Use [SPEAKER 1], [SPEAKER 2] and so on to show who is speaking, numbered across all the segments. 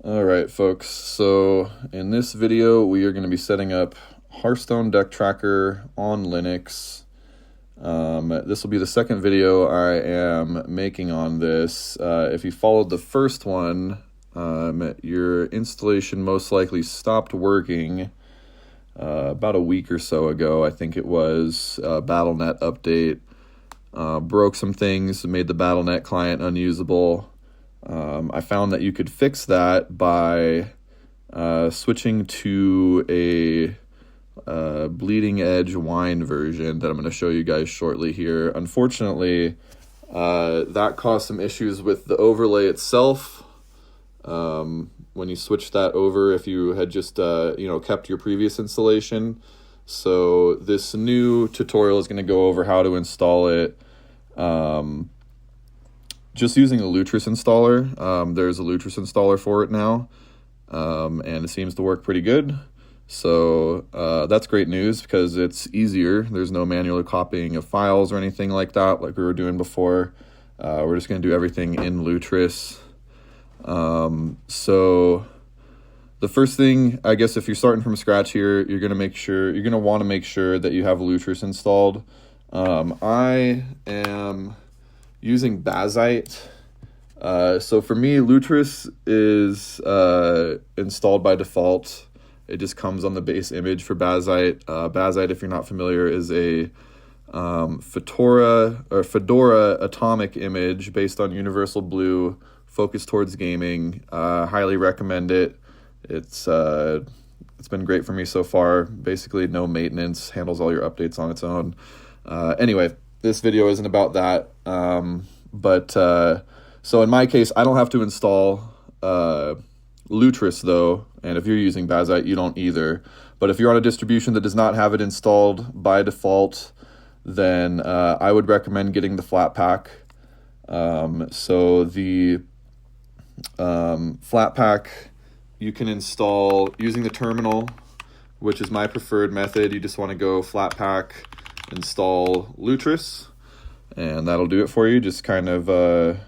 [SPEAKER 1] Alright folks, so in this video we are going to be setting up Hearthstone deck tracker on Linux. This will be the second video I am making on this. If you followed the first one, your installation most likely stopped working about a week or so ago. I think it was a BattleNet update. Broke some things, made the BattleNet client unusable. I found that you could fix that by switching to a bleeding edge wine version that I'm going to show you guys shortly here. Unfortunately, that caused some issues with the overlay itself. When you switch that over, if you had just kept your previous installation. So this new tutorial is going to go over how to install it. Just using a Lutris installer. There's a Lutris installer for it now, and it seems to work pretty good. So that's great news because it's easier. There's no manual copying of files or anything like that like we were doing before. We're just going to do everything in Lutris. So the first thing, I guess, if you're starting from scratch here, you're going to want to make sure that you have Lutris installed. I am using Bazite. So for me, Lutris is installed by default. It just comes on the base image for Bazite. Bazite, if you're not familiar, is a Fedora atomic image based on Universal Blue, focused towards gaming. Highly recommend it. It's been great for me so far. Basically, no maintenance, handles all your updates on its own. Anyway, this video isn't about that. So in my case, I don't have to install Lutris though, and if you're using Bazite, you don't either. But if you're on a distribution that does not have it installed by default, then I would recommend getting the flat pack. So the flat pack you can install using the terminal, which is my preferred method. You just want to go flat pack, install Lutris, and that'll do it for you. Just kind of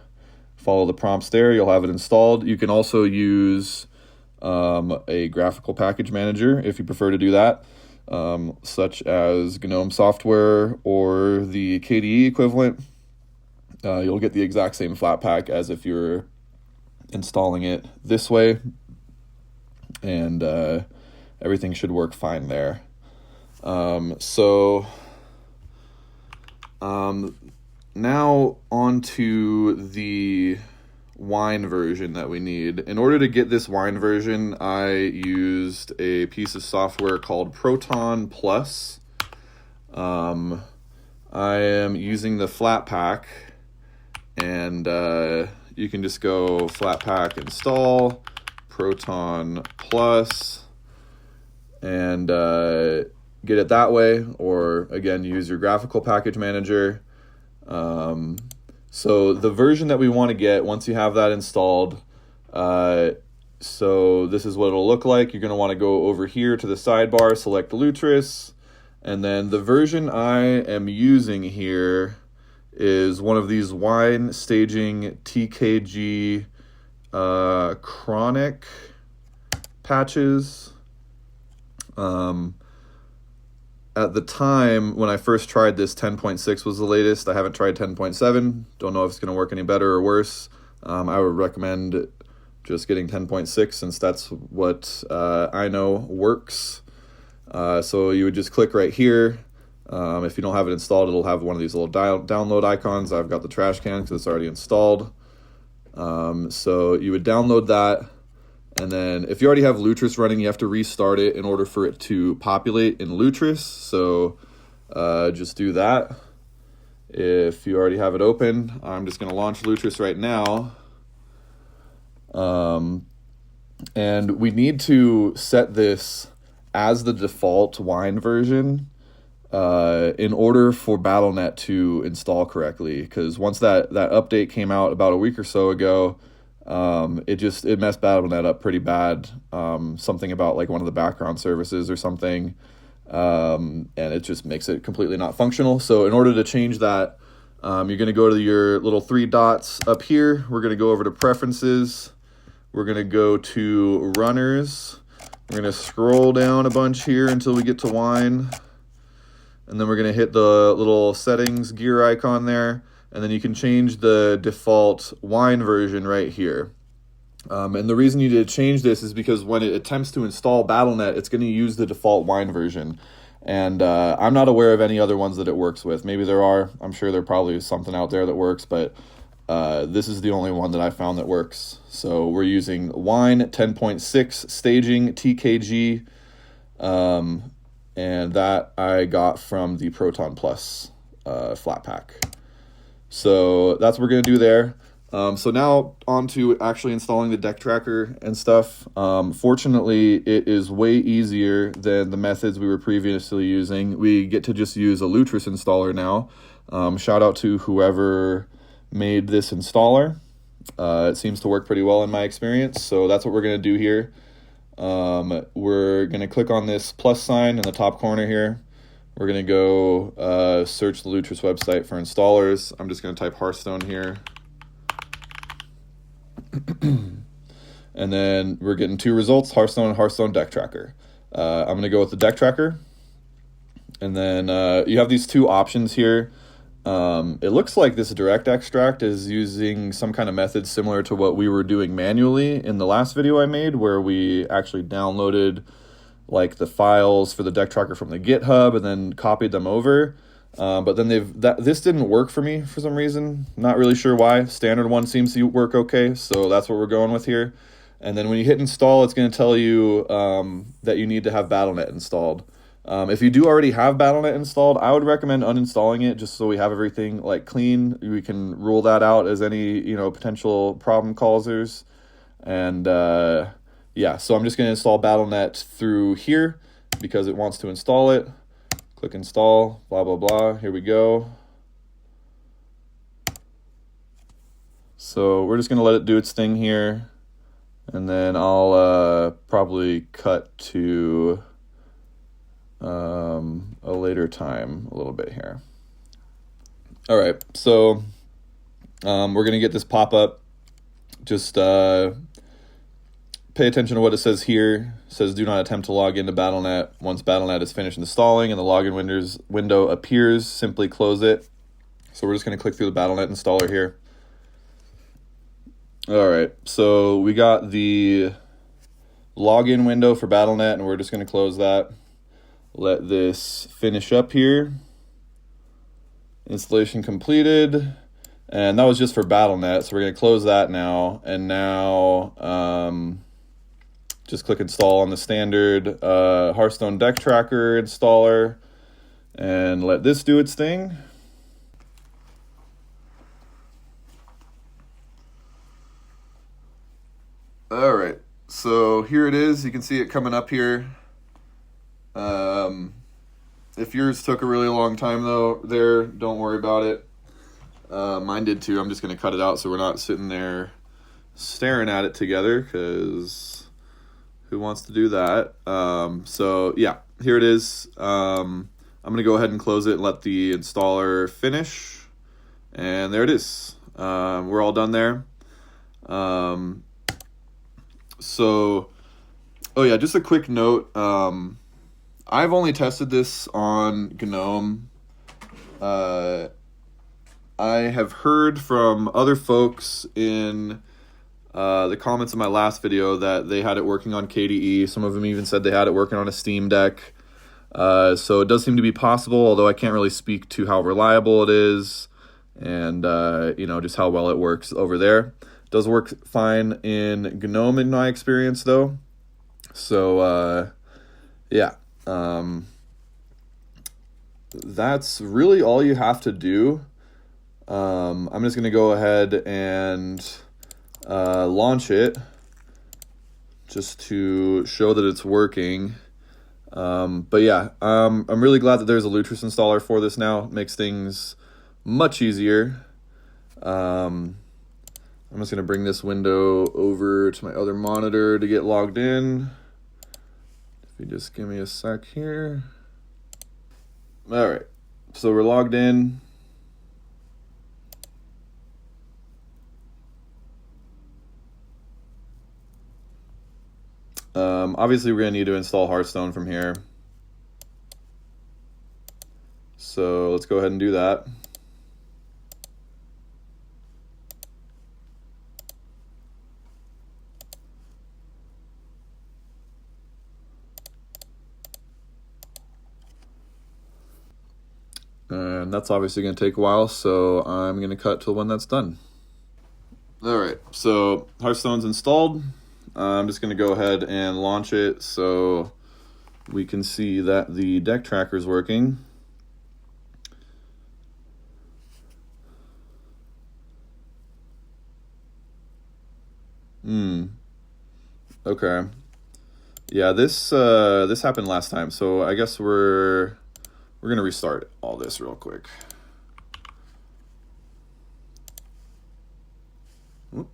[SPEAKER 1] follow the prompts there. You'll have it installed. You can also use a graphical package manager if you prefer to do that, such as GNOME software or the KDE equivalent. You'll get the exact same flat pack as if you're installing it this way, and everything should work fine there. Now on to the wine version that we need. In order to get this wine version, I used a piece of software called Proton Plus. I am using the flat pack, and you can just go flat pack install Proton Plus and get it that way, or again, use your graphical package manager. So the version that we want to get once you have that installed, so this is what it'll look like. You're going to want to go over here to the sidebar, select Lutris, and then the version I am using here is one of these wine staging TKG chronic patches. At the time when I first tried this, 10.6 was the latest. I haven't tried 10.7. Don't know if it's going to work any better or worse. I would recommend just getting 10.6 since that's what I know works. So you would just click right here. If you don't have it installed, it'll have one of these little download icons. I've got the trash can because it's already installed. So you would download that. And then if you already have Lutris running, you have to restart it in order for it to populate in Lutris. So just do that. If you already have it open, I'm just going to launch Lutris right now. And we need to set this as the default wine version in order for BattleNet to install correctly. Because once that update came out about a week or so ago, it messed BattleNet up pretty bad. Something about like one of the background services or something, and it just makes it completely not functional. So in order to change that, you're going to go to your little three dots up here. We're going to go over to preferences. We're going to go to runners. We're going to scroll down a bunch here until we get to wine. And then we're going to hit the little settings gear icon there. And then you can change the default wine version right here. And the reason you did change this is because when it attempts to install Battle.net, it's going to use the default wine version. And I'm not aware of any other ones that it works with. Maybe there are. I'm sure there probably is something out there that works, but this is the only one that I found that works. So we're using wine 10.6 staging TKG, and that I got from the Proton Plus flat pack. So that's what we're going to do there. So now on to actually installing the deck tracker and stuff. Fortunately, it is way easier than the methods we were previously using. We get to just use a Lutris installer now. Shout out to whoever made this installer. It seems to work pretty well in my experience. So that's what we're going to do here. We're going to click on this plus sign in the top corner here. We're going to go search the Lutris website for installers. I'm just going to type Hearthstone here. And then we're getting two results, Hearthstone and Hearthstone deck tracker. I'm going to go with the deck tracker. And then you have these two options here. It looks like this direct extract is using some kind of method similar to what we were doing manually in the last video I made, where we actually downloaded like the files for the deck tracker from the GitHub and then copied them over. But then this didn't work for me for some reason. Not really sure why. Standard one seems to work okay, so that's what we're going with here. And then when you hit install, it's going to tell you that you need to have Battle.net installed. If you do already have Battle.net installed, I would recommend uninstalling it just so we have everything like clean. We can rule that out as any potential problem causers. And yeah, so I'm just going to install Battle.net through here because it wants to install it. Click install, blah, blah, blah. Here we go. So we're just going to let it do its thing here. And then I'll probably cut to a later time a little bit here. All right, so we're going to get this pop-up. Just pay attention to what it says here. It says do not attempt to log into Battle.net. Once Battle.net is finished installing and the login window appears, simply close it. So we're just going to click through the Battle.net installer here. All right, so we got the login window for Battle.net, and we're just going to close that. Let this finish up here. Installation completed. And that was just for Battle.net, so we're going to close that now. And now just click install on the standard Hearthstone deck tracker installer and let this do its thing. All right, so here it is. You can see it coming up here. If yours took a really long time though, don't worry about it. Mine did too. I'm just going to cut it out so we're not sitting there staring at it together, because who wants to do that? So yeah, here it is. I'm going to go ahead and close it and let the installer finish. And there it is. We're all done there. So, oh yeah, just a quick note. I've only tested this on GNOME. I have heard from other folks in the comments of my last video that they had it working on KDE. Some of them even said they had it working on a Steam Deck. So it does seem to be possible, although I can't really speak to how reliable it is and just how well it works over there. It does work fine in GNOME in my experience though. So yeah. That's really all you have to do. I'm just going to go ahead and launch it just to show that it's working. But yeah, I'm really glad that there's a Lutris installer for this now. It makes things much easier. I'm just going to bring this window over to my other monitor to get logged in. If you just give me a sec here. All right, so we're logged in. Obviously, we're going to need to install Hearthstone from here. So let's go ahead and do that. And that's obviously going to take a while, so I'm going to cut till when that's done. All right, so Hearthstone's installed. I'm just going to go ahead and launch it so we can see that the deck tracker is working. Okay. Yeah, this happened last time, so I guess we're gonna restart all this real quick. Oop.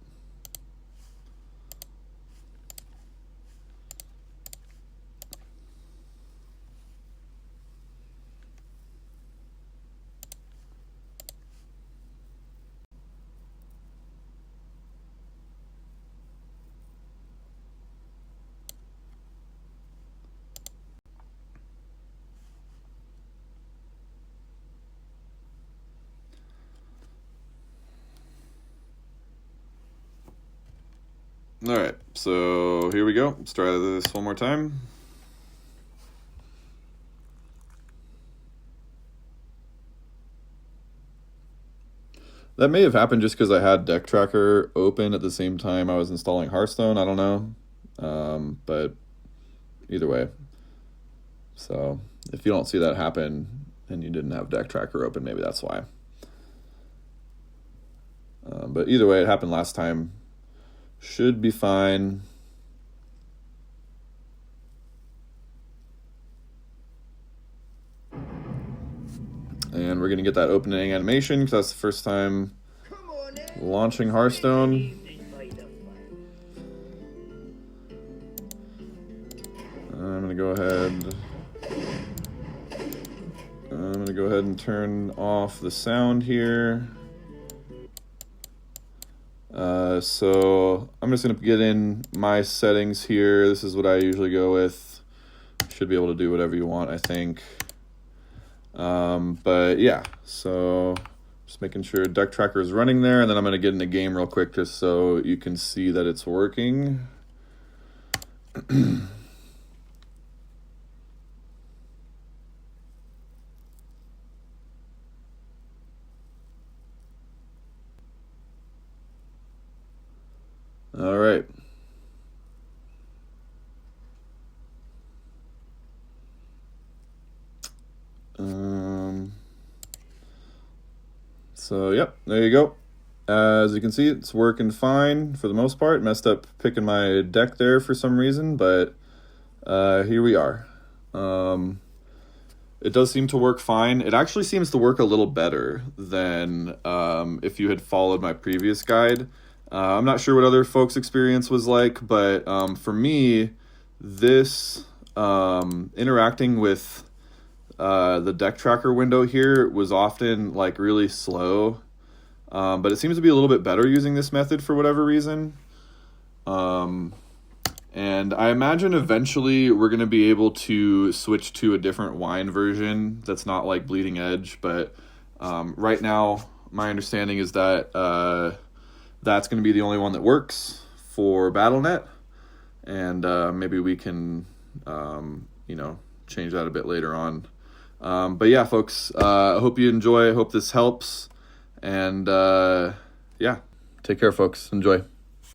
[SPEAKER 1] All right, so here we go. Let's try this one more time. That may have happened just because I had Deck Tracker open at the same time I was installing Hearthstone. I don't know, but either way. So if you don't see that happen and you didn't have Deck Tracker open, maybe that's why. But either way, it happened last time. Should be fine. And we're going to get that opening animation because that's the first time launching Hearthstone. I'm going to go ahead and turn off the sound here. So I'm just going to get in my settings here. This is what I usually go with. Should be able to do whatever you want, I think. But yeah, so just making sure Deck Tracker is running there, and then I'm going to get in the game real quick just so you can see that it's working. All right. So yep, there you go. As you can see, it's working fine for the most part. Messed up picking my deck there for some reason, but here we are. It does seem to work fine. It actually seems to work a little better than if you had followed my previous guide. I'm not sure what other folks' experience was like, but for me, this interacting with the deck tracker window here was often like really slow, but it seems to be a little bit better using this method for whatever reason. And I imagine eventually we're going to be able to switch to a different wine version that's not like Bleeding Edge, but right now my understanding is that that's going to be the only one that works for BattleNet, and maybe we can change that a bit later on. But yeah, folks, I hope you enjoy. I hope this helps. And yeah, take care, folks. Enjoy.